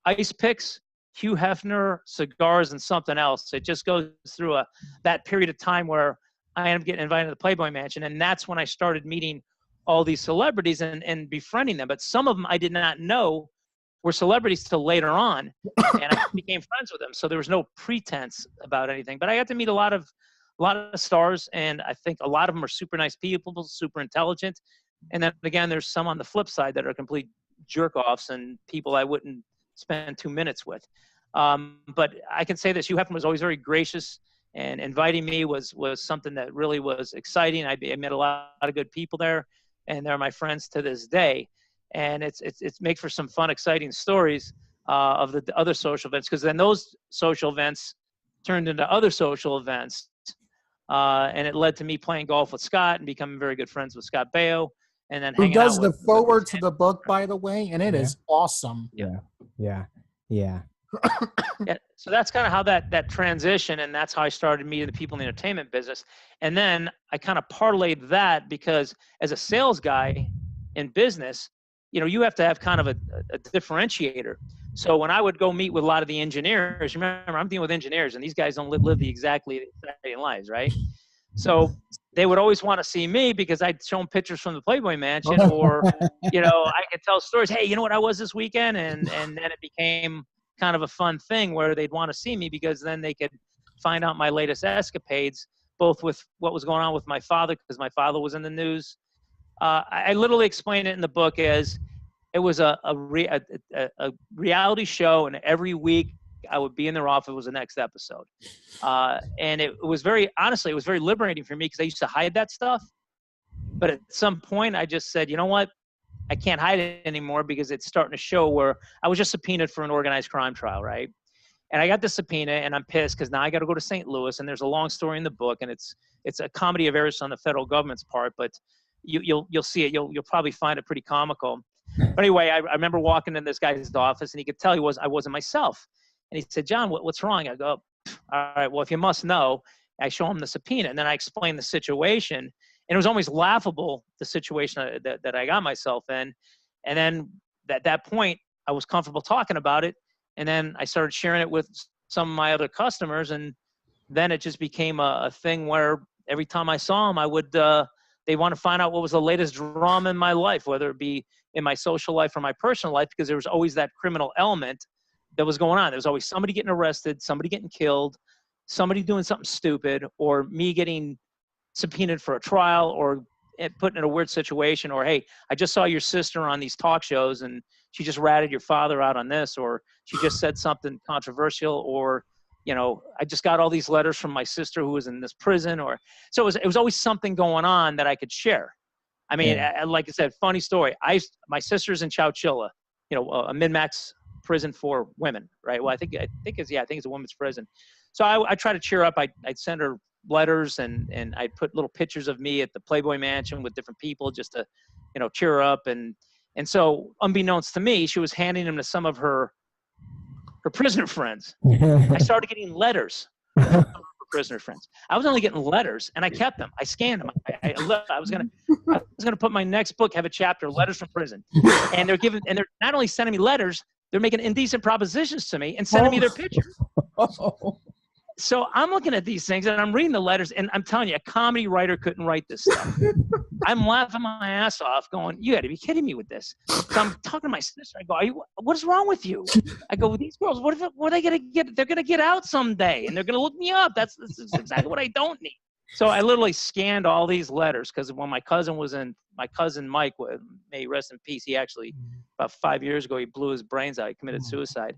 S3: Ice Picks, Hugh Hefner, Cigars, and Something Else. It just goes through that period of time where I am getting invited to the Playboy Mansion, and that's when I started meeting all these celebrities and befriending them. But some of them I did not know were celebrities till later on, and I became friends with them. So there was no pretense about anything. But I got to meet a lot of stars, and I think a lot of them are super nice people, super intelligent. And then again, there's some on the flip side that are complete jerk-offs and people I wouldn't spend 2 minutes with. But I can say this, Hugh Hefner was always very gracious, and inviting me was something that really was exciting. I met a lot of good people there, and they're my friends to this day. And it's makes for some fun, exciting stories of the other social events, because then those social events turned into other social events. And it led to me playing golf with Scott and becoming very good friends with Scott Baio. And then
S1: who
S3: hanging
S1: does
S3: out
S1: the
S3: with
S1: forward to the book, by the way, and it is awesome.
S2: Yeah.
S3: Yeah, so that's kind of how that transition, and that's how I started meeting the people in the entertainment business. And then I kind of parlayed that, because as a sales guy in business, you know, you have to have kind of a differentiator. So when I would go meet with a lot of the engineers, remember, I'm dealing with engineers, and these guys don't live the exactly exciting lives, right? So they would always want to see me because I'd show them pictures from the Playboy Mansion, or, you know, I could tell stories. Hey, you know what I was this weekend? And then it became kind of a fun thing where they'd want to see me, because then they could find out my latest escapades, both with what was going on with my father, because my father was in the news. I literally explain it in the book as it was a reality show, and every week I would be in their office was the next episode. And it was very liberating for me, because I used to hide that stuff. But at some point I just said, you know what? I can't hide it anymore, because it's starting to show where I was just subpoenaed for an organized crime trial, right? And I got the subpoena, and I'm pissed because now I got to go to St. Louis, and there's a long story in the book, and it's a comedy of errors on the federal government's part, but you'll see it. You'll probably find it pretty comical. But anyway, I remember walking in this guy's office, and he could tell I wasn't myself. And he said, John, what's wrong? I go, all right, well, if you must know. I show him the subpoena, and then I explain the situation. And it was almost laughable, the situation that I got myself in. And then at that point, I was comfortable talking about it. And then I started sharing it with some of my other customers. And then it just became a thing where every time I saw them, I would they want to find out what was the latest drama in my life, whether it be in my social life or my personal life, because there was always that criminal element that was going on. There was always somebody getting arrested, somebody getting killed, somebody doing something stupid, or me getting subpoenaed for a trial, or put in a weird situation, or, hey, I just saw your sister on these talk shows and she just ratted your father out on this, or she just said something controversial, or, you know, I just got all these letters from my sister who was in this prison, or so it was always something going on that I could share. I mean, like I said, funny story. My sister's in Chowchilla, you know, a min-max prison for women, right? Well, I think it's a women's prison. So I try to cheer up. I'd send her letters, and I'd put little pictures of me at the Playboy Mansion with different people just to, you know, cheer her up. And so unbeknownst to me, she was handing them to some of her for prisoner friends. I started getting letters for prisoner friends. I was only getting letters, and I kept them. I scanned them. I was gonna put my next book, have a chapter, letters from prison, and they're not only sending me letters, they're making indecent propositions to me and sending me their pictures. So I'm looking at these things and I'm reading the letters, and I'm telling you, a comedy writer couldn't write this stuff. I'm laughing my ass off going, you got to be kidding me with this. So I'm talking to my sister. I go, what is wrong with you? I go, these girls, what are they going to get? They're going to get out someday and they're going to look me up. This is exactly what I don't need. So I literally scanned all these letters, because when my cousin Mike, may he rest in peace, he actually, about 5 years ago, he blew his brains out. He committed suicide.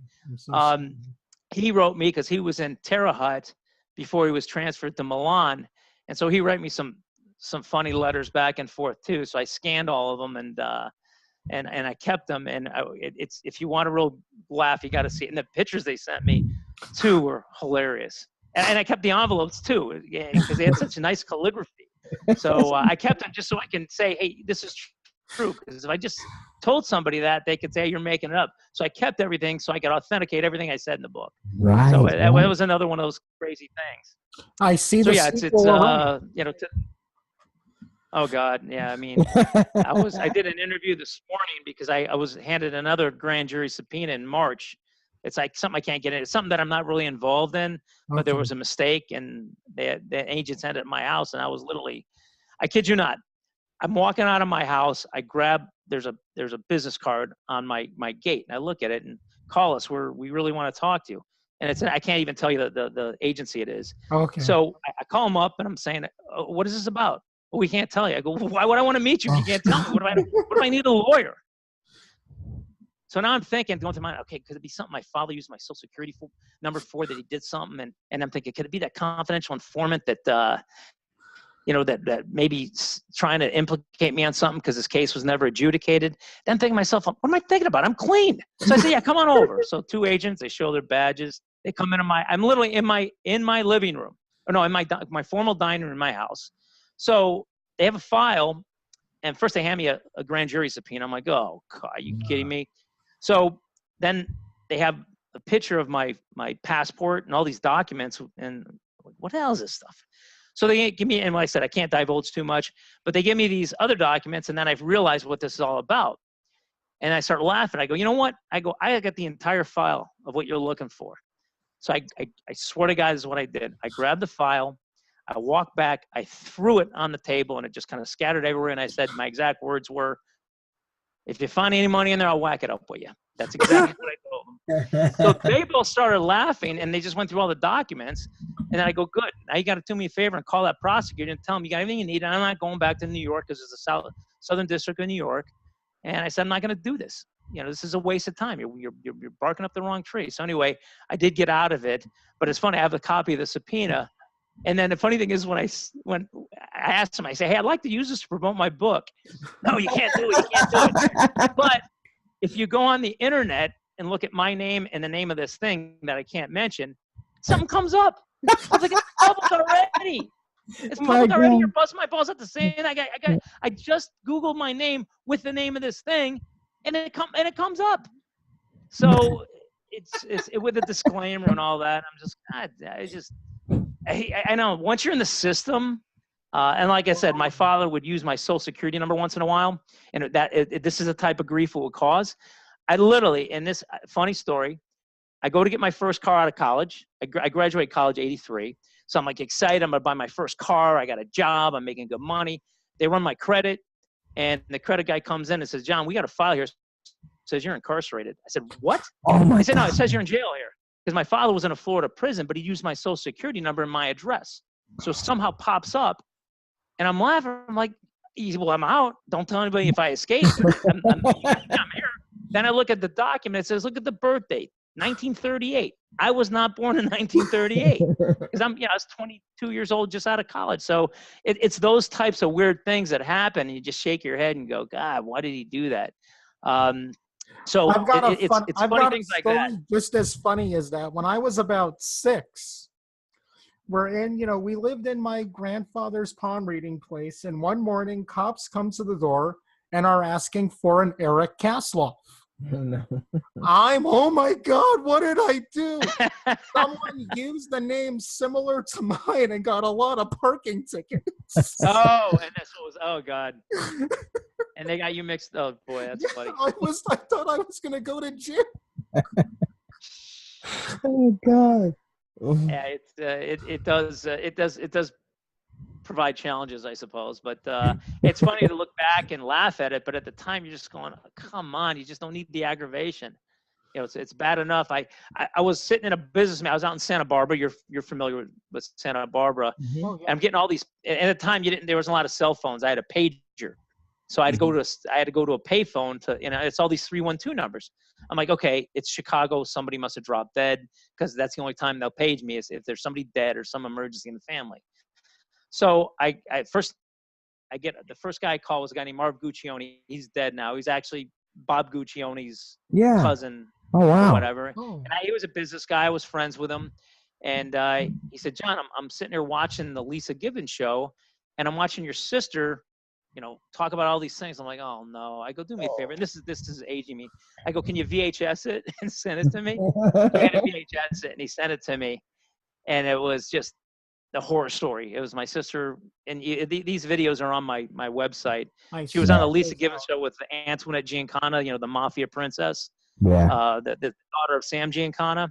S3: He wrote me because he was in Terre Haute before he was transferred to Milan. And so he wrote me some funny letters back and forth too. So I scanned all of them and I kept them. And it's, if you want a real laugh, you got to see it. And the pictures they sent me too were hilarious. And I kept the envelopes too, because they had such nice calligraphy. So I kept them just so I can say, hey, this is true. Because if I just told somebody that, they could say, hey, you're making it up. So I kept everything so I could authenticate everything I said in the book.
S2: Right.
S3: So that was another one of those crazy things.
S1: I see.
S3: So
S1: the
S3: yeah, it's oh God, yeah. I mean, I did an interview this morning because I was handed another grand jury subpoena in March. It's like something I can't get in. It's something that I'm not really involved in, but there was a mistake, and the agents ended at my house, and I was literally, I kid you not, I'm walking out of my house. I grab, there's a business card on my gate, and I look at it and call us. We really want to talk to you. And I can't even tell you the agency it is.
S1: Okay.
S3: So I call them up and I'm saying, oh, what is this about? Well, we can't tell you. I go, well, why would I want to meet you if you can't tell me? What if I need a lawyer? So now I'm thinking, going through my, okay, could it be something my father used my social security number for, that he did something? And I'm thinking, could it be that confidential informant that, that maybe trying to implicate me on something because his case was never adjudicated? Then I'm thinking to myself, what am I thinking about? I'm clean. So I say, yeah, come on over. So 2 agents, they show their badges. They come into I'm literally in my living room. Or no, in my formal dining room in my house. So they have a file, and first they hand me a grand jury subpoena. I'm like, oh, God, are you kidding me? So then they have a picture of my passport and all these documents, and what the hell is this stuff? So they give me, and like I said, I can't divulge too much, but they give me these other documents, and then I've realized what this is all about. And I start laughing. I go, you know what? I got the entire file of what you're looking for. So I swear to God, this is what I did. I grabbed the file, I walked back, I threw it on the table, and it just kind of scattered everywhere. And I said, my exact words were, if you find any money in there, I'll whack it up with you. That's exactly what I told them. So they both started laughing, and they just went through all the documents. And then I go, good. Now you got to do me a favor and call that prosecutor and tell him you got everything you need. And I'm not going back to New York, because it's the Southern District of New York. And I said, I'm not going to do this. This is a waste of time. You're barking up the wrong tree. So anyway, I did get out of it. But it's funny, I have a copy of the subpoena. And then the funny thing is, when I asked him, I say, hey, I'd like to use this to promote my book. No, you can't do it. You can't do it. But if you go on the internet and look at my name and the name of this thing that I can't mention, something comes up. I was like, it's public already. It's public already. You're busting my balls at the same. I just Googled my name with the name of this thing, and it comes up. So it's with a disclaimer and all that. I'm just, I know once you're in the system, and like I said, my father would use my social security number once in a while, and this is a type of grief it would cause. I literally, in this funny story, I go to get my first car out of college. I graduated college '83, so I'm like excited. I'm gonna buy my first car. I got a job. I'm making good money. They run my credit, and the credit guy comes in and says, "John, we got a file here. It says you're incarcerated." I said, "What?" I said, "No, it says you're in jail here." Because my father was in a Florida prison, but he used my social security number and my address. So somehow pops up, and I'm laughing. I'm like, well, I'm out. Don't tell anybody if I escape. I'm here. Then I look at the document. It says, look at the birth date, 1938. I was not born in 1938 because I was 22 years old, just out of college. So it's those types of weird things that happen. And you just shake your head and go, God, why did he do that? So it's funny things like that.
S1: Just as funny as that. When I was about 6, we lived in my grandfather's palm reading place, and one morning cops come to the door and are asking for an Eric Kasloff.
S2: No.
S1: Oh my God, what did I do? Someone used the name similar to mine and got a lot of parking tickets.
S3: Oh, and that's what was. Oh God. And they got you mixed. Oh boy, that's
S1: Yeah,
S3: funny.
S1: I thought I was gonna go to jail.
S2: Oh God.
S3: Yeah, it does provide challenges, I suppose. But it's funny to look back and laugh at it. But at the time, you're just going, oh, "Come on, you just don't need the aggravation." It's bad enough. I was sitting in a business meeting. I was out in Santa Barbara. You're familiar with Santa Barbara.
S2: Mhm.
S1: Oh,
S3: And
S1: yeah.
S3: I'm getting all these. At the time, there wasn't a lot of cell phones. I had a pager, so I had to go to a payphone to. It's all these 312 numbers. I'm like, okay, it's Chicago. Somebody must have dropped dead because that's the only time they'll page me is if there's somebody dead or some emergency in the family. So I get the first guy I call was a guy named Marv Guccione. He's dead now. He's actually Bob Guccione's
S2: Yeah.
S3: cousin
S2: Oh
S3: or
S2: wow.
S3: whatever.
S1: Oh.
S3: And he was a business guy. I was friends with him. And he said, John, I'm sitting here watching the Lisa Gibbons show, and I'm watching your sister, talk about all these things. I'm like, oh no. I go, do me a favor. And this is aging me. I go, can you VHS it and send it to me? He had to VHS it, and he sent it to me. And it was just the horror story. It was my sister, and these videos are on my website.
S1: I
S3: She was on the
S1: saw
S3: Lisa
S1: those
S3: Gibbons
S1: out.
S3: show with Antoinette Giancana, the mafia princess,
S2: Yeah.
S3: the daughter of Sam Giancana,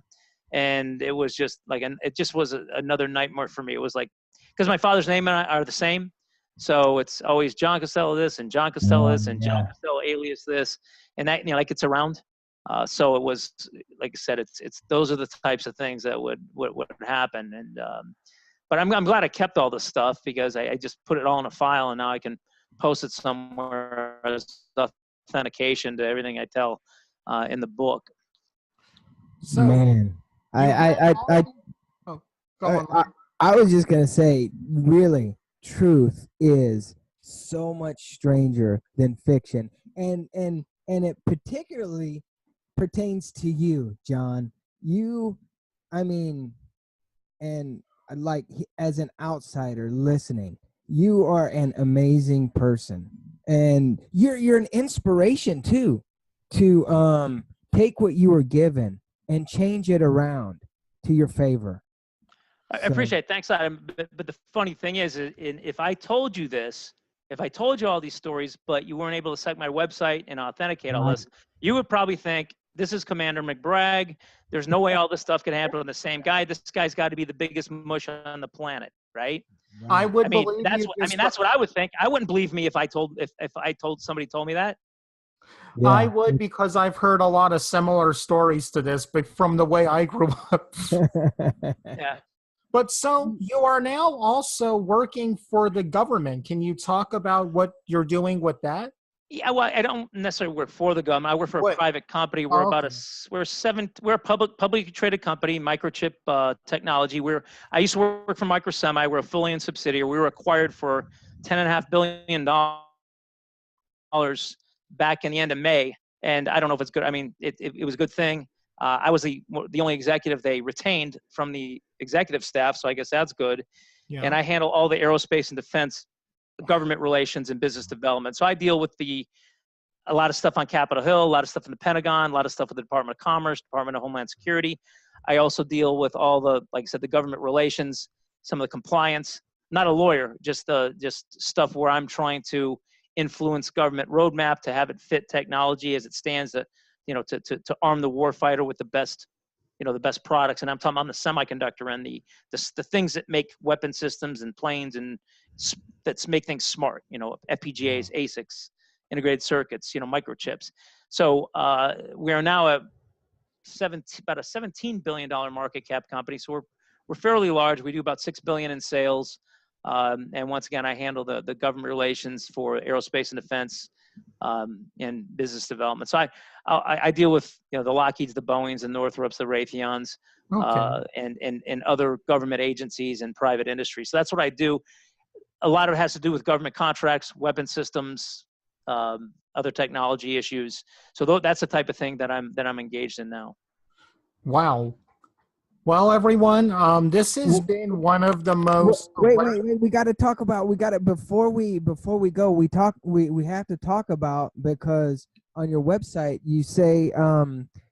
S3: and it was just like, it just was another nightmare for me. It was like, because my father's name and I are the same, so it's always John Costello this and John Costello this and John
S2: Yeah.
S3: Costello alias this, and that like it's around. So it was, like I said, it's those are the types of things that would happen, and but I'm glad I kept all this stuff because I just put it all in a file, and now I can post it somewhere as authentication to everything I tell in the book.
S1: So
S2: Man.
S1: you have
S2: I
S1: all. Oh, go on.
S2: I was just gonna say, really, truth is so much stranger than fiction, and it particularly pertains to you, John. You, I mean, and like as an outsider listening, you are an amazing person, and you're an inspiration too, to take what you were given and change it around to your favor.
S3: I
S2: So,
S3: appreciate it. Thanks, Adam. But the funny thing is, if I told you this, if I told you all these stories, but you weren't able to cite my website and authenticate all
S2: Right.
S3: this, you would probably think this is Commander McBragg. There's no way all this stuff can happen on the same guy. This guy's got to be the biggest mush on the planet, right?
S1: I
S2: right.
S1: would
S3: I mean,
S1: believe you.
S3: that's what I would think. I wouldn't believe me if somebody told me that.
S2: Yeah.
S1: I would, because I've heard a lot of similar stories to this, but from the way I grew up.
S3: Yeah.
S1: But so you are now also working for the government. Can you talk about what you're doing with that?
S3: Yeah, well, I don't necessarily work for the government. I work for a
S1: What?
S3: private company. We're
S1: Oh,
S3: about
S1: okay.
S3: we're a publicly traded company, microchip technology. I used to work for Microsemi. We're a fully owned subsidiary. We were acquired for $10.5 billion back in the end of May. And I don't know if it's good. I mean, it was a good thing. I was the only executive they retained from the executive staff, so I guess that's good.
S1: Yeah.
S3: And I handle all the aerospace and defense government relations and business development. So I deal with a lot of stuff on Capitol Hill, a lot of stuff in the Pentagon, a lot of stuff with the Department of Commerce, Department of Homeland Security. I also deal with all the, like I said, the government relations, some of the compliance. Not a lawyer, just stuff where I'm trying to influence government roadmap to have it fit technology as it stands, to arm the warfighter with the best products. And I'm talking on the semiconductor and the things that make weapon systems and planes and that make things smart. FPGAs, ASICs, integrated circuits, microchips. So we are now about a $17 billion market cap company. So we're fairly large. We do about $6 billion in sales. And once again, I handle the government relations for aerospace and defense and business development. So I deal with the Lockheeds, the Boeings, the Northrops, the Raytheons,
S1: Okay.
S3: and other government agencies and private industry. So that's what I do. A lot of it has to do with government contracts, weapon systems, other technology issues. So that's the type of thing that I'm engaged in now.
S1: Wow. Well, everyone, this has been one of the most.
S2: Wait. We got to talk about. We got to before we go. We have to talk about, because on your website you say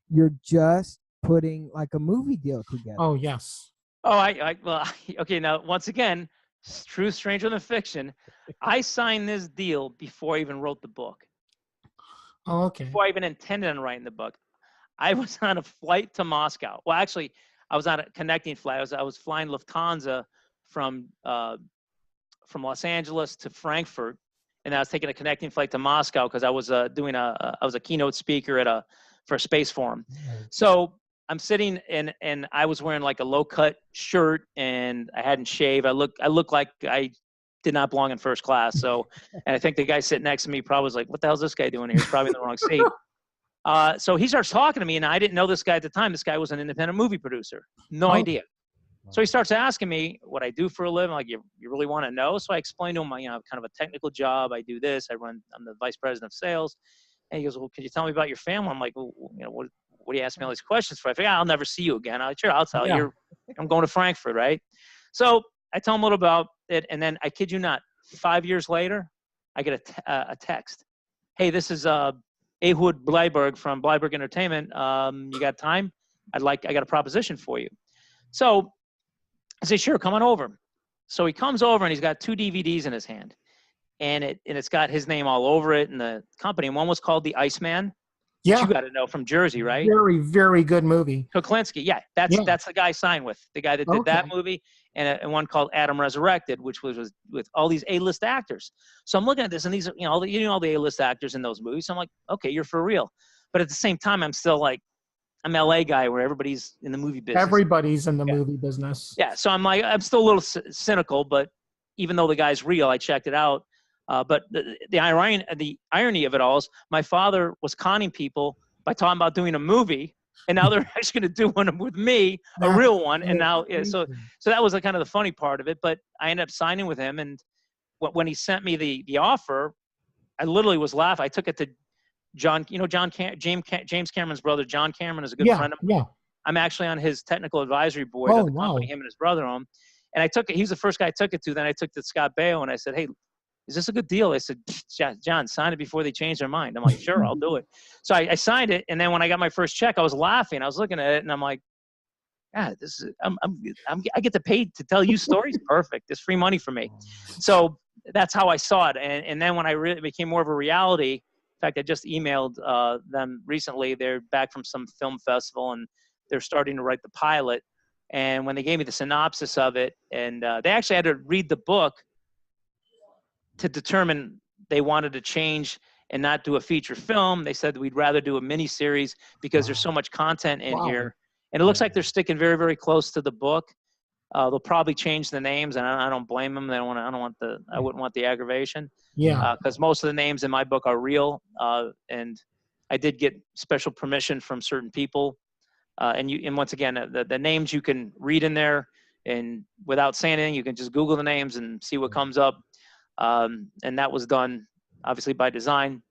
S2: you're just putting like a movie deal together.
S1: Oh, yes.
S3: Oh, well, okay. Now, once again, truth stranger than fiction. I signed this deal before I even wrote the book.
S1: Oh, okay.
S3: Before I even intended on writing the book. I was on a flight to Moscow. Well, actually, I was on a connecting flight. I was flying Lufthansa from Los Angeles to Frankfurt, and I was taking a connecting flight to Moscow because I was I was a keynote speaker for a space forum. So I'm sitting and I was wearing like a low cut shirt and I hadn't shaved. I looked like I did not belong in first class. So, and I think the guy sitting next to me probably was like, "What the hell's this guy doing here? He's probably in the wrong seat." So he starts talking to me, and I didn't know this guy at the time. This guy was an independent movie producer. No idea. So he starts asking me what I do for a living. Like, you really want to know? So I explained to him, kind of a technical job. I do this. I'm the vice president of sales. And he goes, well, could you tell me about your family? I'm like, well, what do you ask me all these questions for? I figure, I'll never see you again. Sure, I'll tell you. I'm going to Frankfurt, right? So I tell him a little about it. And then I kid you not, 5 years later, I get a text. Hey, this is Ehud Bleiberg from Bleiberg Entertainment. You got time? I got a proposition for you. So I say, sure, come on over. So he comes over and he's got 2 DVDs in his hand, and it's got his name all over it and the company. And one was called The Iceman.
S1: Yeah.
S3: You got to know, from Jersey, right?
S1: Very, very good movie.
S3: Kuklinski. Yeah, that's the guy I signed with, the guy that did that movie, and one called Adam Resurrected, which was with all these A-list actors. So I'm looking at this, and these are, all the A-list actors in those movies. So I'm like, okay, you're for real. But at the same time, I'm still like, I'm LA guy where everybody's in the movie business.
S1: Everybody's in the movie business.
S3: Yeah, so I'm like, I'm still a little cynical, but even though the guy's real, I checked it out. But the irony of it all is my father was conning people by talking about doing a movie, and now they're actually going to do one with me, a real one. And now, so that was kind of the funny part of it. But I ended up signing with him, and when he sent me the offer, I literally was laughing. I took it to John, James Cameron's brother. John Cameron is a good friend of mine. Yeah. I'm actually on his technical advisory board of the company him and his brother own. And I took it. He was the first guy I took it to. Then I took it to Scott Baio, and I said, hey, is this a good deal? I said, John, sign it before they change their mind. I'm like, sure, I'll do it. So I signed it. And then when I got my first check, I was laughing. I was looking at it, and I'm like, God, this is, I get to pay to tell you stories. Perfect. It's free money for me. So that's how I saw it. And then when I really became more of a reality, in fact, I just emailed them recently. They're back from some film festival, and they're starting to write the pilot. And when they gave me the synopsis of it, and they actually had to read the book to determine they wanted to change and not do a feature film. They said we'd rather do a mini series because there's so much content in here. And it looks like they're sticking very, very close to the book. They'll probably change the names, and I don't blame them. I wouldn't want the aggravation. Yeah. Because most of the names in my book are real, and I did get special permission from certain people. And once again, the names you can read in there, and without saying anything, you can just Google the names and see what comes up. And that was done obviously by design.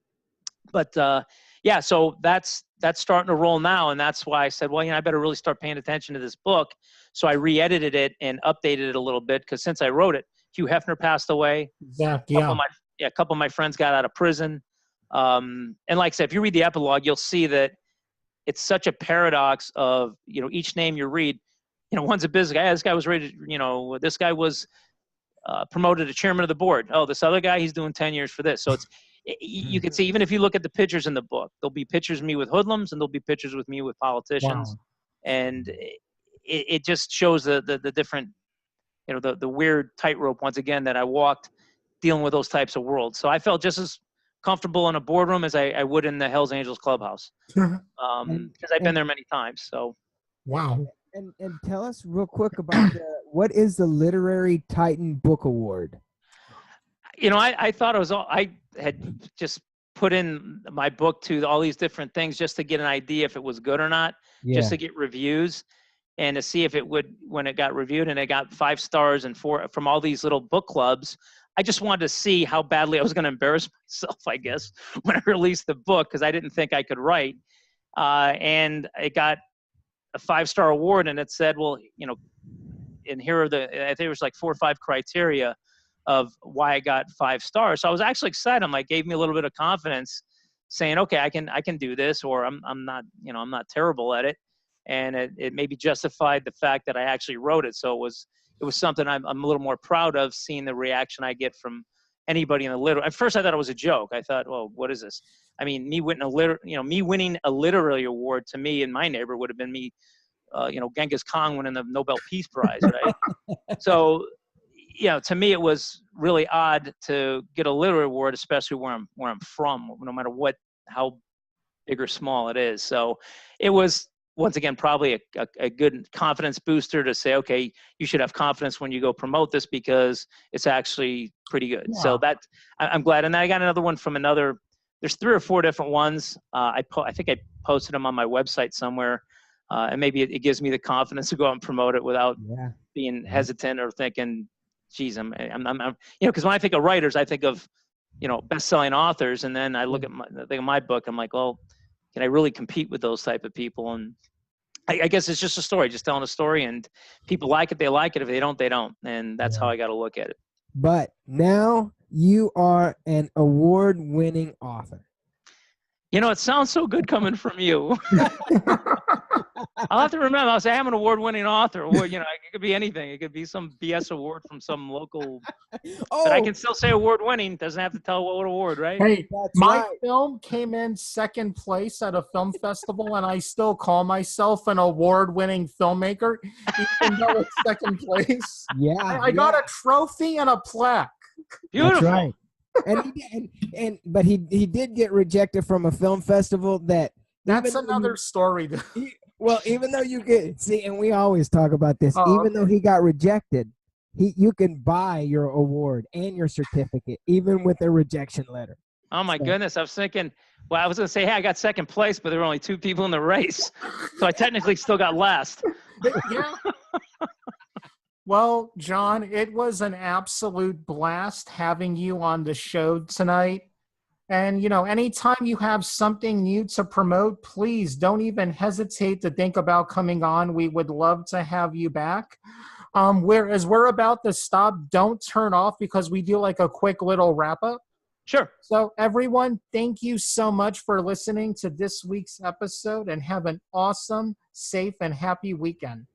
S3: But so that's starting to roll now, and that's why I said, well, I better really start paying attention to this book. So I re-edited it and updated it a little bit, because since I wrote it, Hugh Hefner passed away. Exactly. A couple of my friends got out of prison. And like I said, if you read the epilogue, you'll see that it's such a paradox of, each name you read, one's a business guy. This guy was rated, this guy was promoted to chairman of the board. Oh, this other guy, he's doing 10 years for this. So you can see, even if you look at the pictures in the book, there'll be pictures of me with hoodlums, and there'll be pictures with me with politicians. Wow. And it just shows the different, the weird tightrope, once again, that I walked dealing with those types of worlds. So I felt just as comfortable in a boardroom as I would in the Hells Angels clubhouse, because I've been there many times. So,
S1: wow.
S2: And tell us real quick about what is the Literary Titan Book Award?
S3: I thought I had just put in my book to all these different things just to get an idea if it was good or not, just to get reviews and to see if it would, when it got reviewed, and it got 5 stars and 4 from all these little book clubs. I just wanted to see how badly I was going to embarrass myself, I guess, when I released the book, because I didn't think I could write. And it got a 5-star award, and it said, well, and here are I think it was like 4 or 5 criteria of why I got 5 stars. So I was actually excited. I'm like, gave me a little bit of confidence, saying, okay, I can do this, or I'm not, I'm not terrible at it. And it maybe justified the fact that I actually wrote it. So it was something I'm a little more proud of, seeing the reaction I get from anybody in the literary. At first I thought it was a joke. I thought, well, what is this? I mean, me winning a literary award to me in my neighborhood would have been me, Genghis Khan winning the Nobel Peace Prize, right? So, to me, it was really odd to get a literary award, especially where I'm from, no matter how big or small it is. So it was, once again, probably a good confidence booster to say, okay, you should have confidence when you go promote this, because it's actually pretty good. Yeah. So I'm glad. And then I got another one from there's 3 or 4 different ones. I think I posted them on my website somewhere. And maybe it gives me the confidence to go out and promote it without being hesitant or thinking, geez, I'm because when I think of writers, I think of, best-selling authors. And then I look at my book, I'm like, well, can I really compete with those type of people? And I guess it's just a story, just telling a story, and people like it, they like it. If they don't, they don't. And that's how I got to look at it.
S2: But now you are an award-winning author.
S3: It sounds so good coming from you. I'll have to remember. I'll say I'm an award-winning author. Or, it could be anything. It could be some BS award from some local. But I can still say award-winning. Doesn't have to tell what award, right?
S1: Hey, my film came in 2nd place at a film festival, and I still call myself an award-winning filmmaker, even though it's 2nd place.
S2: Yeah,
S1: I got a trophy and a plaque.
S3: Beautiful.
S2: That's right. But he did get rejected from a film festival. That's
S1: another story.
S2: Well, even though you get and we always talk about this, even though he got rejected, you can buy your award and your certificate even with a rejection letter.
S3: Oh my goodness! I was thinking, well, I was going to say, hey, I got 2nd place, but there were only 2 people in the race, so I technically still got last.
S1: Yeah. Well, John, it was an absolute blast having you on the show tonight. And, anytime you have something new to promote, please don't even hesitate to think about coming on. We would love to have you back. As we're about to stop, don't turn off, because we do like a quick little wrap up.
S3: Sure.
S1: So everyone, thank you so much for listening to this week's episode, and have an awesome, safe, and happy weekend.